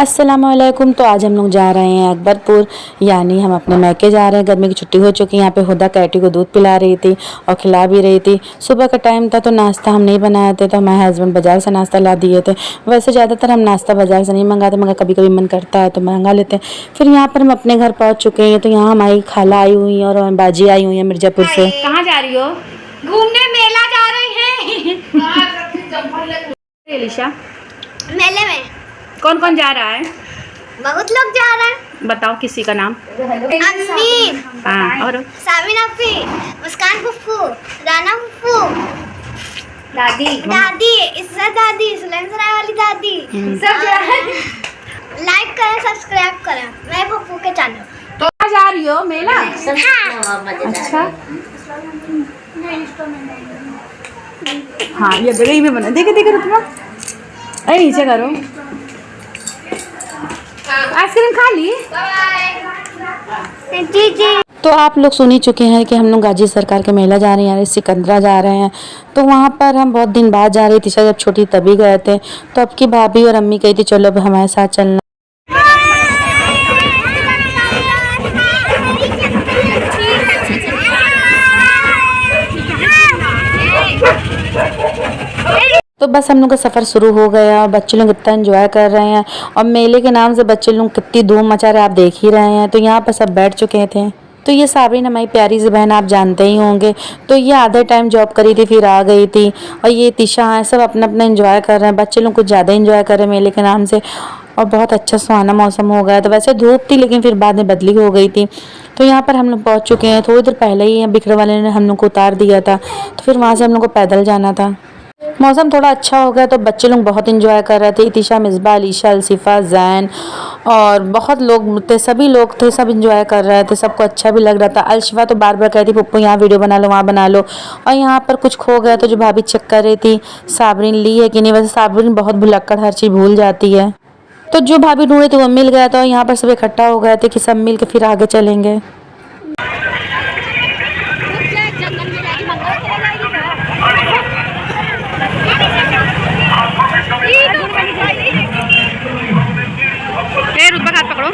अस्सलामुअलैकुम। तो आज हम लोग जा रहे हैं अकबरपुर, यानी हम अपने मैके जा रहे हैं। गर्मी की छुट्टी हो चुकी है। यहाँ पे हुदा कैटी को दूध पिला रही थी और खिला भी रही थी। सुबह का टाइम था तो नाश्ता हम नहीं बनाए थे, तो हमारे हस्बैंड बाज़ार से नाश्ता ला दिए थे। वैसे ज़्यादातर हम नाश्ता बाज़ार से नहीं मंगाते, मगर कभी कभी मन करता है तो मंगा लेते हैं। फिर यहाँ पर हम अपने घर पहुँच चुके हैं। तो यहाँ हमारी खाला आई हुई है और बाजी आई हुई है मिर्ज़ापुर से। कहाँ जा रही हो? घूमने, मेला जा रहे हैं। एलिशा, मेले में कौन कौन जा रहा है? बहुत लोग जा रहे हैं। बताओ किसी का नाम। अम्मी, हाँ, और साबिन अफ्फी, मुस्कान फुफ्फू, राना फुफ्फू, दादी दादी, इज्जत दादी, सुलेम सराय वाली दादी, सब जा रहे हैं। लाइक करें, सब्सक्राइब करें मेरे फुफ्फू के चैनल। तो कहाँ जा रही हो? मेला? अच्छा, हाँ ये जगह में बना। देखे देखे रुतमा, अरे नीचे करो। आइसक्रीम खा ली? जी जी। तो आप लोग सुन ही चुके हैं कि हम लोग गाजी सरकार के मेला जा रहे हैं, यानी सिकंदरा जा रहे हैं। तो वहाँ पर हम बहुत दिन बाद जा रही थी, जब छोटी तभी गए थे। तो अब की भाभी और अम्मी कही थी चलो अब हमारे साथ चलना। तो बस हम लोग का सफ़र शुरू हो गया और बच्चे लोग इतना एंजॉय कर रहे हैं। और मेले के नाम से बच्चे लोग कितनी धूम मचा रहे हैं, आप देख ही रहे हैं। तो यहाँ पर सब बैठ चुके थे। तो ये साबरीन हमारी प्यारी सी बहन, आप जानते ही होंगे। तो ये आधे टाइम जॉब करी थी, फिर आ गई थी। और ये तिशा है, सब अपना अपना एंजॉय कर रहे हैं। बच्चे लोग कुछ ज़्यादा एंजॉय कर रहे हैं मेले के नाम से। और बहुत अच्छा सुहाना मौसम हो गया। तो वैसे धूप थी, लेकिन फिर बाद में बदली हो गई थी। तो यहाँ पर हम लोग पहुँच चुके हैं। थोड़ी देर पहले ही बिक्र वाले ने हम लोग को उतार दिया था। तो फिर वहाँ से हम लोग को पैदल जाना था। मौसम थोड़ा अच्छा हो गया तो बच्चे लोग बहुत एंजॉय कर रहे थे। इतिशा, मिसबा, अलीशा, अलसिफा, जैन और बहुत लोग थे, सभी लोग थे, सब एंजॉय कर रहे थे। सबको अच्छा भी लग रहा था। अलशिफा तो बार बार कहती पप्पू यहाँ वीडियो बना लो, वहाँ बना लो। और यहाँ पर कुछ खो गया तो जो भाभी चेक कर रही थी साबरीन ली है कि नहीं। वैसे साबरीन बहुत भुलक्कड़, हर चीज़ भूल जाती है। तो जो भाभी ढूंढे थे वो मिल गया था। यहाँ पर सब इकट्ठा हो गए थे कि सब मिल के फिर आगे चलेंगे। रुतबा हाथ पकड़ो।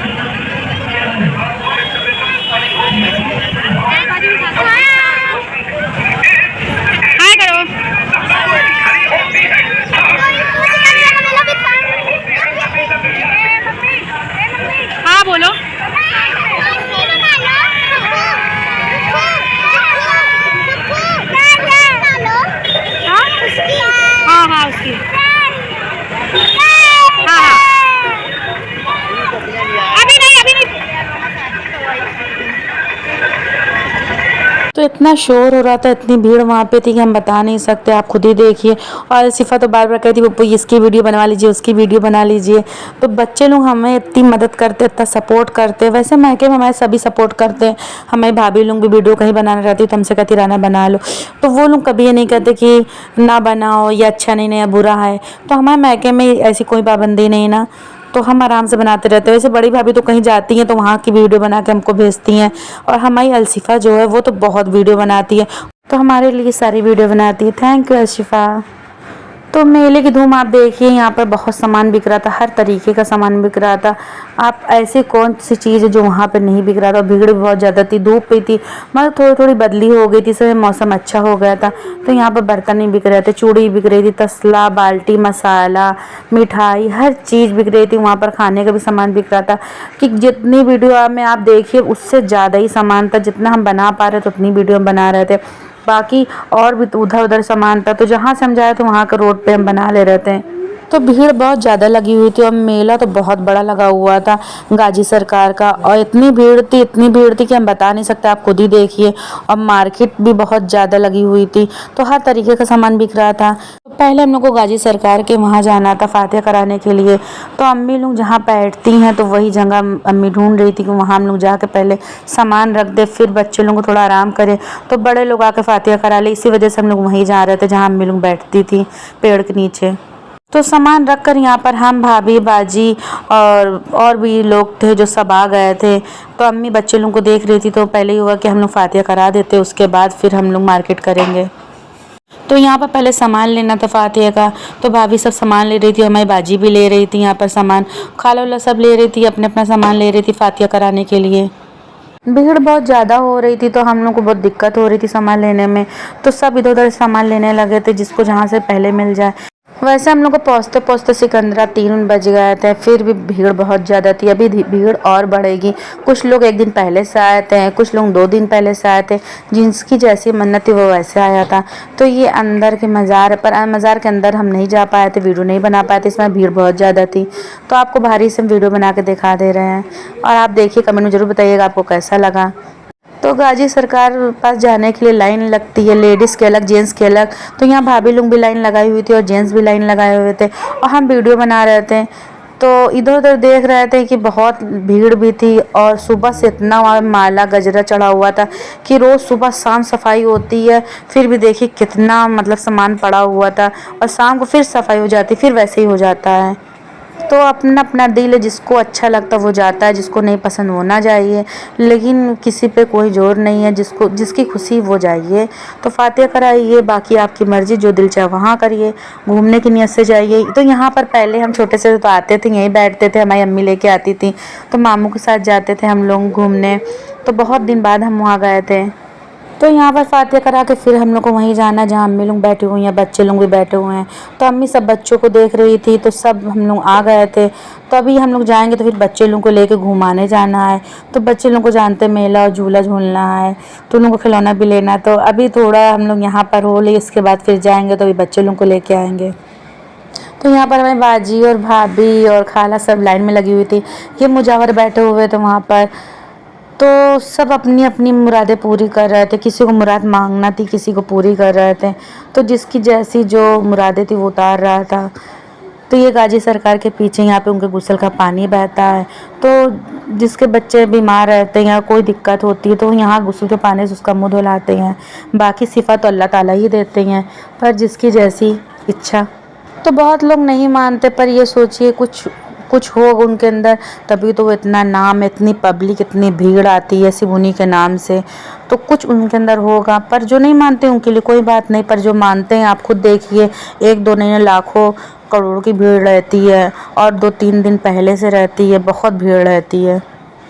हाय करो। हाँ बोलो। हाँ हाँ उसकी, हाँ हाँ अभी नहीं, अभी नहीं। तो इतना शोर हो रहा था, इतनी भीड़ वहाँ पे थी कि हम बता नहीं सकते, आप खुद ही देखिए। और सिफा तो बार बार कहती पप्पू इसकी वीडियो बनवा लीजिए, उसकी वीडियो बना लीजिए। तो बच्चे लोग हमें इतनी मदद करते, इतना सपोर्ट करते। वैसे मैके में हमारे सभी सपोर्ट करते हैं। हमारी भाभी लोग भी वीडियो कहीं बनाना रहती तो हमसे कहती राना बना लो। तो वो लोग कभी ये नहीं कहते कि ना बनाओ, ये अच्छा नहीं या बुरा है। तो हमारे मैके में ऐसी कोई पाबंदी नहीं ना, तो हम आराम से बनाते रहते हैं। वैसे बड़ी भाभी तो कहीं जाती हैं तो वहाँ की वीडियो बना के हमको भेजती हैं। और हमारी अलसिफा जो है वो तो बहुत वीडियो बनाती है, तो हमारे लिए सारी वीडियो बनाती है। Thank you Alshifa. तो मेले की धूम आप देखिए, यहाँ पर बहुत सामान बिक रहा था, हर तरीके का सामान बिक रहा था। आप ऐसी कौन सी चीज़ है जो वहाँ पे नहीं बिक रहा था। भीड़ भी बहुत ज़्यादा थी, धूप भी थी, मतलब थोड़ी थोड़ी बदली हो गई थी, इसलिए मौसम अच्छा हो गया था। तो यहाँ पर बर्तन नहीं बिक रहे थे, चूड़ी बिक रही थी, तसला, बाल्टी, मसाला, मिठाई, हर चीज़ बिक रही थी। वहाँ पर खाने का भी सामान बिक रहा था कि जितनी वीडियो में आप देखिए उससे ज़्यादा ही सामान था। जितना हम बना पा रहे थे उतनी वीडियो हम बना रहे थे। बाकी और भी तो उधर उधर सामान था, तो जहाँ से हम जाए तो वहाँ का रोड पे हम बना ले रहे थे। तो भीड़ बहुत ज़्यादा लगी हुई थी और मेला तो बहुत बड़ा लगा हुआ था गाजी सरकार का। और इतनी भीड़ थी, इतनी भीड़ थी कि हम बता नहीं सकते, आप खुद ही देखिए। और मार्केट भी बहुत ज़्यादा लगी हुई थी, तो हर तरीके का सामान बिक रहा था। तो पहले हम लोग को गाजी सरकार के वहाँ जाना था फातिहा कराने के लिए। तो अम्मी लोग जहाँ बैठती हैं तो वही जगह अम्मी ढूंढ रही थी कि वहाँ हम लोग जाके पहले सामान रख दे, फिर बच्चे लोगों को थोड़ा आराम करें, तो बड़े लोग आके फातिहा करा ले। इसी वजह से हम लोग वहीं जा रहे थे जहाँ अम्मी लोग बैठती थी, पेड़ के नीचे। तो सामान रख कर यहाँ पर हम, भाभी, बाजी और भी लोग थे जो सब आ गए थे। तो अम्मी बच्चे लोगों को देख रही थी, तो पहले ही हुआ कि हम लोग फातिहा करा देते, उसके बाद फिर हम लोग मार्केट करेंगे। तो यहाँ पर पहले सामान लेना था फातिया का, तो भाभी सब सामान ले रही थी, हमारी बाजी भी ले रही थी यहाँ पर सामान, खाला वाला सब ले रही थी, अपने अपना सामान ले रही थी फातिया कराने के लिए। भीड़ बहुत ज़्यादा हो रही थी तो हम लोग को बहुत दिक्कत हो रही थी सामान लेने में, तो सब इधर उधर सामान लेने लगे थे जिसको जहाँ से पहले मिल जाए। वैसे हम लोग को पहुँचते पहुँचते सिकंदरा 3 बज गए थे, फिर भी भीड़ बहुत ज़्यादा थी, अभी भीड़ और बढ़ेगी। कुछ लोग 1 दिन पहले से आए थे, कुछ लोग 2 दिन पहले से आए थे, जिसकी जैसी मन्नत थी वो वैसे आया था। तो ये अंदर के मज़ार पर, मज़ार के अंदर हम नहीं जा पाए थे, वीडियो नहीं बना पाए थे, इसमें भीड़ बहुत ज़्यादा थी, तो आपको बाहरी से हम वीडियो बना के दिखा दे रहे हैं। और आप देखिए, कमेंट में ज़रूर बताइएगा आपको कैसा लगा। तो गाजी सरकार पास जाने के लिए लाइन लगती है, लेडीज़ के अलग जेंट्स के अलग। तो यहाँ भाभी लोग भी लाइन लगाई हुई थी और जेंट्स भी लाइन लगाए हुए थे, और हम वीडियो बना रहे थे तो इधर उधर देख रहे थे कि बहुत भीड़ भी थी। और सुबह से इतना वहाँ माला गजरा चढ़ा हुआ था कि रोज़ सुबह शाम सफाई होती है, फिर भी देखिए कितना मतलब सामान पड़ा हुआ था, और शाम को फिर सफाई हो जाती, फिर वैसे ही हो जाता है। तो अपना अपना दिल है, जिसको अच्छा लगता वो जाता है, जिसको नहीं पसंद वो ना जाइए, लेकिन किसी पे कोई जोर नहीं है, जिसको जिसकी खुशी वो जाइए। तो फातिहा कराइए, बाकी आपकी मर्ज़ी, जो दिल चाहे वहाँ करिए, घूमने की नीयत से जाइए। तो यहाँ पर पहले हम छोटे से तो आते थे, यहीं बैठते थे, हमारी अम्मी लेके आती थी, तो मामू के साथ जाते थे हम लोग घूमने। तो बहुत दिन बाद हम वहाँ गए थे। तो यहाँ पर फातिहा करा के फिर हम लोग को वहीं जाना जहाँ अम्मी लोग बैठे हुए हैं, बच्चे लोग भी बैठे हुए हैं। तो अम्मी सब बच्चों को देख रही थी, तो सब हम लोग आ गए थे। तो अभी हम लोग जाएंगे तो फिर बच्चे लोग को लेके घुमाने जाना है। तो बच्चे लोग को जानते मेला और झूला झूलना है, तो उन लोगों को खिलौना भी लेना है। तो अभी थोड़ा हम लोग यहाँ पर हो ले, इसके बाद फिर जाएंगे तो अभी बच्चे लोग को लेके आएंगे। तो यहाँ पर हमारी बाजी और भाभी और खाला सब लाइन में लगी हुई थी, ये मुजावर बैठे हुए थे वहाँ पर। तो सब अपनी अपनी मुरादें पूरी कर रहे थे, किसी को मुराद मांगना थी, किसी को पूरी कर रहे थे। तो जिसकी जैसी जो मुरादें थी वो उतार रहा था। तो ये गाजी सरकार के पीछे यहाँ पे उनके गुस्ल का पानी बहता है। तो जिसके बच्चे बीमार रहते हैं या कोई दिक्कत होती है तो यहाँ गुस्ल के पानी से उसका मुँह धुलाते हैं। बाकी सिफा तो अल्लाह ताला ही देते हैं, पर जिसकी जैसी इच्छा। तो बहुत लोग नहीं मानते, पर ये सोचिए कुछ हो उनके अंदर, तभी तो वो इतना नाम, इतनी पब्लिक, इतनी भीड़ आती है सिर्फ उन्हीं के नाम से। तो कुछ उनके अंदर होगा, पर जो नहीं मानते उनके लिए कोई बात नहीं, पर जो मानते हैं आप खुद देखिए, 1-2 नहीं लाखों करोड़ की भीड़ रहती है, और 2-3 दिन पहले से रहती है, बहुत भीड़ रहती है।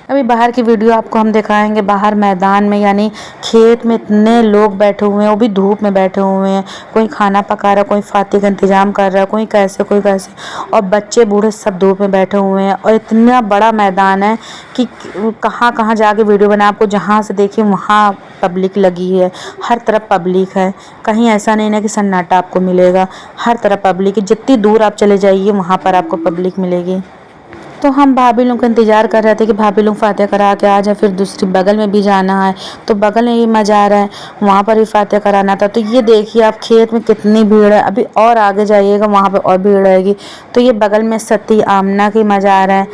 अभी बाहर की वीडियो आपको हम दिखाएंगे। बाहर मैदान में यानी खेत में इतने लोग बैठे हुए हैं, वो भी धूप में बैठे हुए हैं। कोई खाना पका रहा है, कोई फातिहा का इंतज़ाम कर रहा है, कोई कैसे कोई कैसे, और बच्चे बूढ़े सब धूप में बैठे हुए हैं। और इतना बड़ा मैदान है कि कहाँ कहाँ जाके वीडियो बना, आपको जहाँ से देखिए वहाँ पब्लिक लगी है, हर तरफ पब्लिक है। कहीं ऐसा नहीं है कि सन्नाटा आपको मिलेगा, हर तरफ पब्लिक है। जितनी दूर आप चले जाइए वहाँ पर आपको पब्लिक मिलेगी। तो हम भाभी लोग का इंतज़ार कर रहे थे कि भाभी लोग फातिहा करा के आ जाए, फिर दूसरी बगल में भी जाना है। तो बगल में भी मज़ार है, वहाँ पर भी फातिहा कराना था। तो ये देखिए आप खेत में कितनी भीड़ है, अभी और आगे जाइएगा वहाँ पर और भीड़ रहेगी। तो ये बगल में सती आमना की मज़ार है,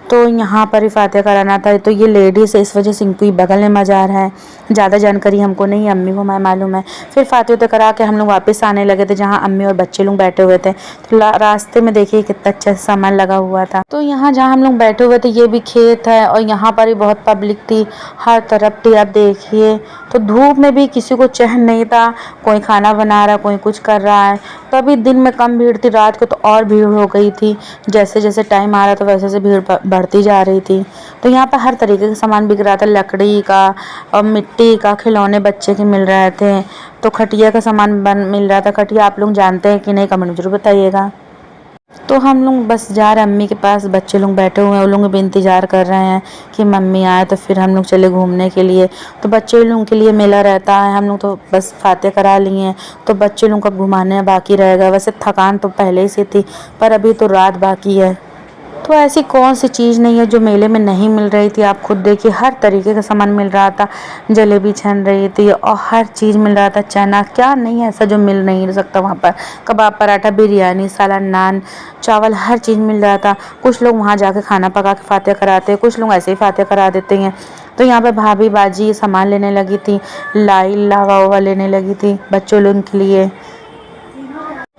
तो यहाँ पर ही फातिहा कराना था। तो ये लेडीज़ है, इस वजह से इनकी बगल में मज़ार है। ज़्यादा जानकारी हमको नहीं, अम्मी को मैं मालूम है। फिर फातिहा करा के हम लोग वापस आने लगे थे जहाँ अम्मी और बच्चे लोग बैठे हुए थे। तो रास्ते में देखिए कितना अच्छा सामान लगा हुआ था। तो यहाँ जहाँ हम लोग बैठे हुए थे ये भी खेत है, और यहाँ पर भी बहुत पब्लिक थी, हर तरफ थी। आप देखिए तो धूप में भी किसी को चैन नहीं था, कोई खाना बना रहा है, कोई कुछ कर रहा है। तो अभी दिन में कम भीड़ थी, रात को तो और भीड़ हो गई थी। जैसे जैसे टाइम आ रहा था वैसे वैसे भीड़ बढ़ती जा रही थी। तो यहाँ पर हर तरीके का सामान बिक रहा था, लकड़ी का और मिट्टी का, खिलौने बच्चे के मिल रहे थे। तो खटिया का सामान मिल रहा था। खटिया आप लोग जानते हैं कि नहीं, कमेंट में जरूर बताइएगा। तो हम लोग बस जा रहे हैं अम्मी के पास, बच्चे लोग बैठे हुए हैं, वो लोग भी इंतज़ार कर रहे हैं कि मम्मी आए तो फिर हम लोग चले घूमने के लिए। तो बच्चे लोगों के लिए मेला रहता है, हम लोग तो बस फातिहा करा लिए हैं, तो बच्चे लोगों को घुमाने बाकी रहेगा। वैसे थकान तो पहले ही से थी, पर अभी तो रात बाकी है। तो ऐसी कौन सी चीज़ नहीं है जो मेले में नहीं मिल रही थी। आप खुद देखिए, हर तरीके का सामान मिल रहा था। जलेबी छन रही थी और हर चीज़ मिल रहा था, चना क्या नहीं ऐसा जो मिल नहीं सकता वहाँ पर। कबाब, पराठा, बिरयानी, सालन, नान, चावल, हर चीज़ मिल रहा था। कुछ लोग वहाँ जाके खाना पका के फातिहा कराते हैं, कुछ लोग ऐसे ही फातिहा करा देते हैं। तो यहाँ पर भाभी बाजी सामान लेने लगी थी, लावा वावा लेने लगी थी बच्चों लोगों के लिए।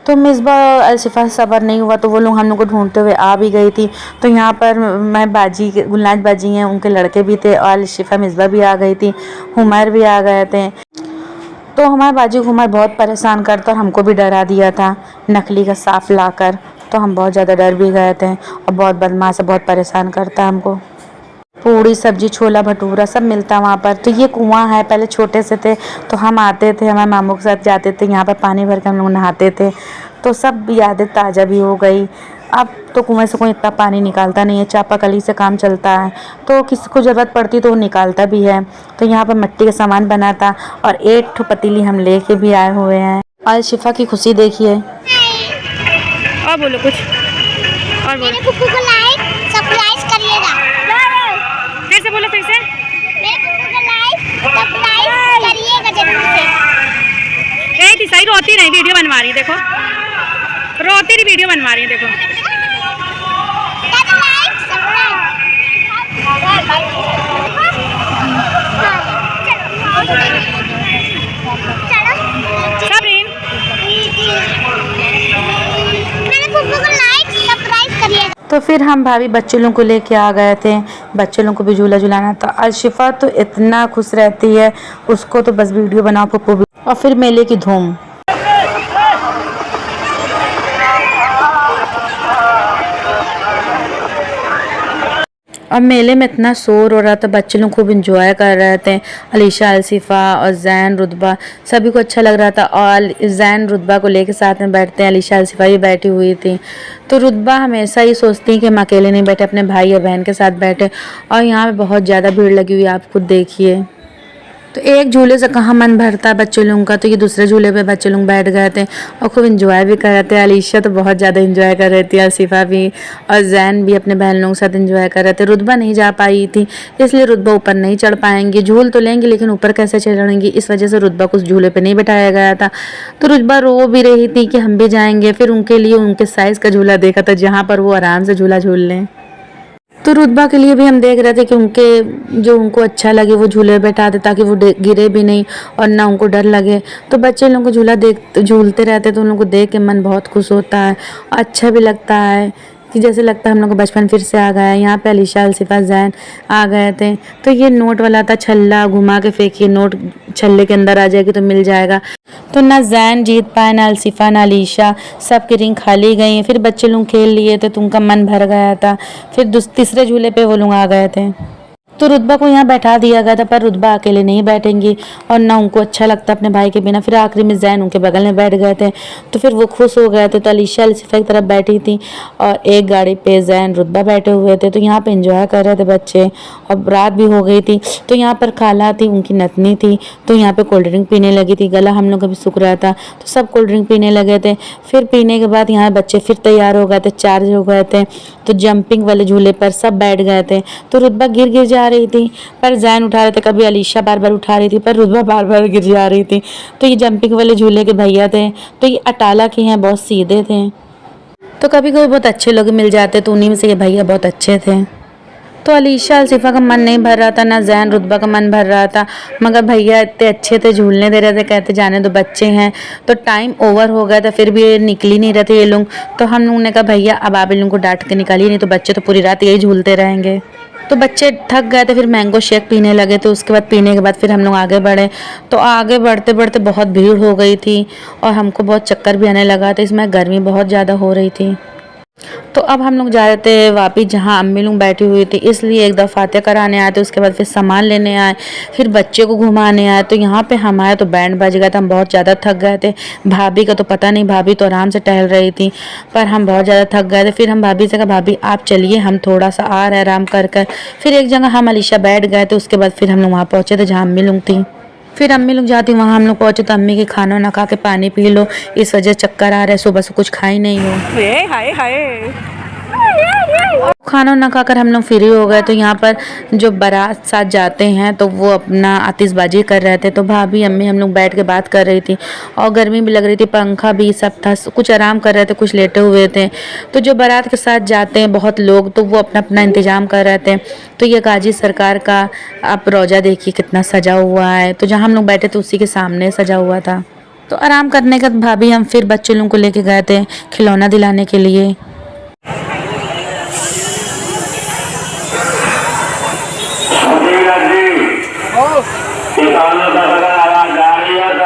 तो मिसबा अलशिफा सब्र नहीं हुआ, तो वो लोग हम लोग को ढूंढते हुए आ भी गई थी। तो यहाँ पर मैं बाजी गुलनाज बाजी हैं, उनके लड़के भी थे, और अलशिफा मिसबा भी आ गई थी, हुमैर भी आ गए थे। तो हमारे बाजू घुमर बहुत परेशान करता और हमको भी डरा दिया था नकली का सांप लाकर। तो हम बहुत ज़्यादा डर भी गए थे और बहुत बदमाश है, बहुत परेशान करता है हमको। पूड़ी सब्जी छोला भटूरा सब मिलता है वहाँ पर। तो ये कुआं है, पहले छोटे से थे तो हम आते थे, हमारे मामू के साथ जाते थे, यहाँ पर पानी भर के हम लोग नहाते थे। तो सब यादें ताज़ा भी हो गई। अब तो कुएं से कोई इतना पानी निकालता नहीं है, चापाकली से काम चलता है। तो किसी को ज़रूरत पड़ती तो वो निकालता भी है। तो यहाँ पर मिट्टी का सामान बना था और 1 पतीली हम लेके भी आए हुए हैं। आज शिफा की खुशी देखिए। और बोलो कुछ और बोलो। मेरे पुप्पू को लाइक सरप्राइज करिएगा। फिर से बोलो, फिर से। मेरे पुप्पू को लाइक सरप्राइज करिएगा जरूर से। ए दिसाई रोती नहीं, वीडियो बनवा रही है देखो, रोती रही वीडियो बनवा रही है देखो। दादा लाइक सबरीन मेरे पुप्पू को लाइक सरप्राइज करिएगा। तो फिर हम भाभी बच्चों लोग को लेके आ गए थे, बच्चों लोग को भी झूला झुलाना था। आज शिफा तो इतना खुश रहती है, उसको तो बस वीडियो बनाओ पप्पू भी। और फिर मेले की धूम। और मेले में इतना शोर हो रहा था, बच्चे लोग खूब इंजॉय कर रहे थे। अलीशा, अलसिफा और जैन, रुतबा सभी को अच्छा लग रहा था। और जैन रुतबा को लेके साथ में बैठते हैं, अलीशा अलसिफा भी बैठी हुई थी। तो रुतबा हमेशा ही सोचती है कि हम अकेले नहीं बैठे, अपने भाई या बहन के साथ बैठे। और यहाँ पे बहुत ज़्यादा भीड़ लगी हुई है, आप खुद देखिए। तो एक झूले से कहाँ मन भरता है बच्चे लोगों का। तो ये दूसरे झूले पे बच्चे लोग बैठ गए थे और खूब इंजॉय भी कर रहे थे। अलीशा तो बहुत ज़्यादा इंजॉय कर रही थी, अलसिफा भी और जैन भी अपने बहन लोगों के साथ इंजॉय कर रहे थे। रुतबा नहीं जा पाई थी, इसलिए रुतबा ऊपर नहीं चढ़ पाएंगी। झूल तो लेंगी लेकिन ऊपर कैसे चढ़ेंगी, इस वजह से रुतबा को उस झूले पर नहीं बैठाया गया था। तो रुतबा रो भी रही थी कि हम भी जाएंगे। फिर उनके लिए उनके साइज़ का झूला देखा था, जहाँ पर वो आराम से झूला झूल लें। तो रुतबा के लिए भी हम देख रहे थे कि उनको अच्छा लगे वो झूले बैठा दे, ताकि वो गिरे भी नहीं और ना उनको डर लगे। तो बच्चे लोगों को झूलते रहते तो उन लोगों को देख के मन बहुत खुश होता है, अच्छा भी लगता है कि जैसे लगता है हम लोग को बचपन फिर से आ गया है। यहाँ पे अलीशा, अलसिफा, जैन आ गए थे। तो ये नोट वाला था, छल्ला घुमा के फेंकिए, नोट छल्ले के अंदर आ जाएगी तो मिल जाएगा। तो ना जैन जीत पाए, ना अलसिफा, ना अलीशा, सबकी रिंग खाली गई। फिर बच्चे लोग खेल लिए थे तो उनका मन भर गया था। फिर तीसरे झूले पे वो लोग आ गए थे। तो रुतबा को यहाँ बैठा दिया गया था, पर रुतबा अकेले नहीं बैठेंगी और ना उनको अच्छा लगता अपने भाई के बिना। फिर आखिरी में जैन उनके बगल में बैठ गए थे, तो फिर वो खुश हो गए थे। तो अलीशा अलसिफा की तरफ बैठी थी और एक गाड़ी पे जैन रुतबा बैठे हुए थे। तो यहाँ पे एंजॉय कर रहे थे बच्चे। और रात भी हो गई थी, तो यहाँ पर खाला थी, उनकी नतनी थी, तो यहाँ पे कोल्ड ड्रिंक पीने लगी थी। गला हम लोग का भी सूख रहा था, तो सब कोल्ड ड्रिंक पीने लगे थे। फिर पीने के बाद यहाँ बच्चे फिर तैयार हो गए थे, चार्ज हो गए थे। तो जंपिंग वाले झूले पर सब बैठ गए थे। तो रुतबा गिर जा रही थी, पर जैन उठा रहे थे, कभी अलीशा बार बार उठा रही थी, पर रुतबा बार बार गिर जा रही थी। तो ये जंपिंग वाले झूले के भैया थे, तो ये अटाला के हैं, बहुत सीधे थे। तो कभी कभी बहुत अच्छे लोग मिल जाते, तो उन्हीं में से ये भैया बहुत अच्छे थे। तो अलीशा, अलसिफा का मन नहीं भर रहा था, ना जैन, रुतबा का मन भर रहा था। मगर भैया इतने अच्छे थे, झूलने दे रहे थे, कहते जाने दो बच्चे हैं। तो टाइम ओवर हो गया था, फिर भी ये निकल ही नहीं रहे थे ये लोग। तो हम लोगों ने कहा भैया अब आप इन लोगों को डांट के निकालिए, नहीं तो बच्चे तो पूरी रात यही झूलते रहेंगे। तो बच्चे थक गए थे, फिर मैंगो शेक पीने लगे। तो उसके बाद पीने के बाद फिर हम लोग आगे बढ़े। तो आगे बढ़ते बढ़ते बहुत भीड़ हो गई थी और हमको बहुत चक्कर भी आने लगा था, इसमें गर्मी बहुत ज़्यादा हो रही थी। तो अब हम लोग जा रहे थे वापिस जहाँ अम्मी लोग बैठी हुई थी, इसलिए एक दफ़ा फातिहा कराने आए थे। उसके बाद फिर सामान लेने आए, फिर बच्चे को घुमाने आए। तो यहाँ पे हम आए तो बैंड बज गया था, हम बहुत ज़्यादा थक गए थे। भाभी का तो पता नहीं, भाभी तो आराम से टहल रही थी, पर हम बहुत ज़्यादा थक गए थे। फिर हम भाभी से कहा भाभी आप चलिए, हम थोड़ा सा आ रहे आराम कर कर। फिर एक जगह हम अलीशा बैठ गए थे। उसके बाद फिर हम लोग वहाँ पहुँचे थे जहाँ अम्मी लोग थी। फिर अम्मी लोग जाती, वहाँ हम लोग पहुँचे तो अम्मी के खाना ना खा के पानी पी लो, इस वजह चक्कर आ रहा है, सुबह से कुछ खाई नहीं हो। हाय हाय खाना ना खाकर हम लोग फ्री हो गए। तो यहाँ पर जो बारात साथ जाते हैं तो वो अपना आतिशबाजी कर रहे थे। तो भाभी अम्मी हम लोग बैठ के बात कर रही थी और गर्मी भी लग रही थी, पंखा भी सब था, कुछ आराम कर रहे थे, कुछ लेटे हुए थे। तो जो बारात के साथ जाते हैं बहुत लोग, तो वो अपना अपना इंतज़ाम कर रहे थे। तो ये गाजी सरकार का आप रोज़ा देखिए कितना सजा हुआ है। तो जहाँ हम लोग बैठे थे उसी के सामने सजा हुआ था। तो आराम करने के बाद भाभी हम फिर बच्चे लोगों को लेके गए थे खिलौना दिलाने के लिए। किसानों तक अगर आवाज जा रही है तो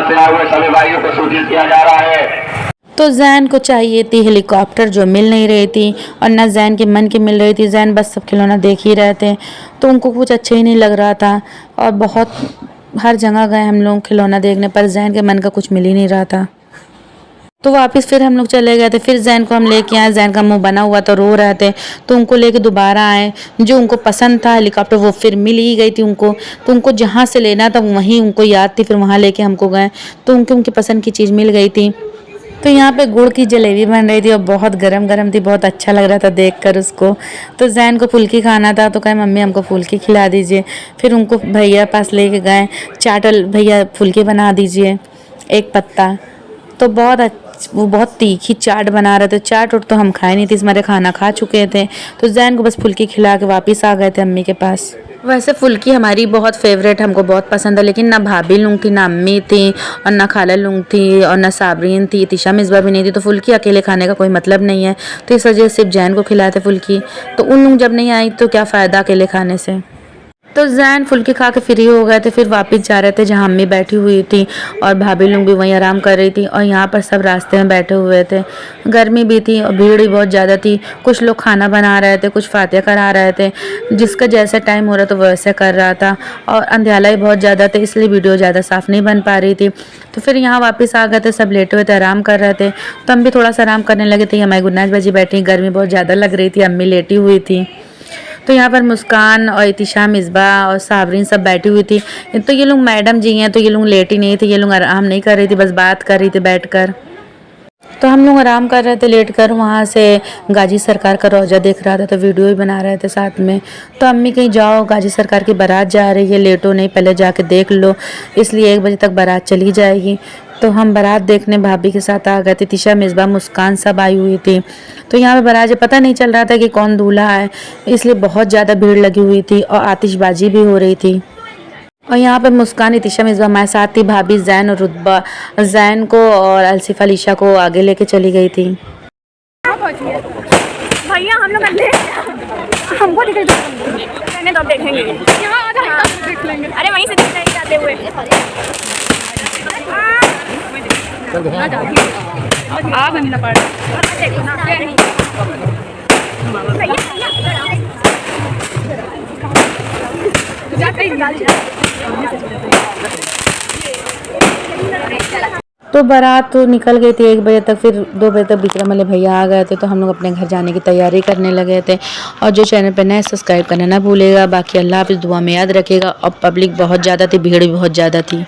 से आए हुए सभी भाइयों को सूचित किया जा रहा है। तो जैन को चाहिए थी हेलीकॉप्टर, जो मिल नहीं रही थी, और ना जैन के मन की मिल रही थी। जैन बस सब खिलौना देख ही रहे थे, तो उनको कुछ अच्छा ही नहीं लग रहा था। और बहुत हर जगह गए हम लोग खिलौना देखने, पर जैन के मन का कुछ मिल ही नहीं रहा था। तो वापस फिर हम लोग चले गए थे। फिर जैन को हम लेके आए। जैन का मुंह बना हुआ था, रो रहे थे, तो उनको लेके दोबारा आए। जो उनको पसंद था हेलीकॉप्टर, वो फिर मिल ही गई थी उनको। तो उनको जहाँ से लेना था वहीं उनको याद थी, फिर वहाँ लेके हमको गए, तो उनकी पसंद की चीज़ मिल गई थी। तो यहाँ पे गुड़ की जलेबी बन रही थी और बहुत गरम गरम थी, बहुत अच्छा लग रहा था देखकर उसको। तो जैन को फुल्की खाना था, तो कहे मम्मी हमको फुल्की खिला दीजिए। फिर उनको भैया पास लेके गए, चाटल भैया फुल्की बना दीजिए एक पत्ता। तो वो बहुत तीखी चाट बना रहे थे। चाट उट तो हम खाए नहीं थे, इस मारे खाना खा चुके थे। तो जैन को बस फुल्की खिला के वापस आ गए थे अम्मी के पास। वैसे फुल्की हमारी बहुत फेवरेट, हमको बहुत पसंद है, लेकिन ना भाभी लुंग थी, ना अम्मी थी, और ना खाला लुंग थी, और ना साबरीन थी, तिशा मिसबा भी नहीं थी। तो फुल्की अकेले खाने का कोई मतलब नहीं है, तो इस वजह से सिर्फ जैन को खिलाए थे फुल्की। तो उन लोग जब नहीं आई तो क्या फ़ायदा अकेले खाने से। तो जैन फुल्की खा के फ्री हो गए थे। फिर वापस जा रहे थे जहाँ अम्मी बैठी हुई थी, और भाभी लोग भी वहीं आराम कर रही थी, और यहाँ पर सब रास्ते में बैठे हुए थे। गर्मी भी थी और भीड़ भी बहुत ज़्यादा थी। कुछ लोग खाना बना रहे थे, कुछ फातिहा करा रहे थे, जिसका जैसा टाइम हो रहा था वैसे कर रहा था। और अंधेला ही बहुत ज़्यादा था, इसलिए वीडियो ज़्यादा साफ़ नहीं बन पा रही थी। तो फिर यहाँ वापस आ गए थे, सब लेटे हुए थे, आराम कर रहे थे। तो हम भी थोड़ा सा आराम करने लगे थे। हमारी गुन्नाज बाजी बैठी, गर्मी बहुत ज़्यादा लग रही थी, अम्मी लेटी हुई थी। तो यहाँ पर मुस्कान और इतिशा मिसबा और साबरीन सब बैठी हुई थी। तो ये लोग मैडम जी हैं, तो ये लोग लेट ही नहीं थे, ये लोग आराम नहीं कर रही थी, बस बात कर रही थी बैठकर। तो हम लोग आराम कर रहे थे लेट कर। वहाँ से गाजी सरकार का रोजा देख रहा था, तो वीडियो भी बना रहे थे साथ में। तो अम्मी कहीं जाओ, गाजी सरकार की बारात जा रही है, लेटो नहीं, पहले जाके देख लो, इसलिए 1 बजे तक बारात चली जाएगी। तो हम बारात देखने भाभी के साथ आ गए थे। तिशा मिसबा मुस्कान सब आई हुई थी। तो यहाँ पे बारात पता नहीं चल रहा था कि कौन दूल्हा है, इसलिए बहुत ज़्यादा भीड़ लगी हुई थी और आतिशबाजी भी हो रही थी। और यहाँ पे मुस्कान इतिशा मिसबा हमारे साथ थी। भाभी जैन और रुतबा जैन को और अलसिफा लिशा को आगे लेके चली गई थी। भैया हम लोग हमको दिखाई तो देखेंगे देख लेंगे। अरे वहीं से दिख रहे जाते हुए। आ गई ना पड़ देखो ना तो बारात तो निकल गई थी 1 बजे तक। फिर 2 बजे तक विक्रम वाले भैया आ गए थे, तो हम लोग अपने घर जाने की तैयारी करने लगे थे। और जो चैनल पर नए सब्सक्राइब करना ना भूलेगा। बाकी अल्लाह हाफिज़, दुआ में याद रखेगा। और पब्लिक बहुत ज़्यादा थी, भीड़ भी बहुत ज़्यादा थी।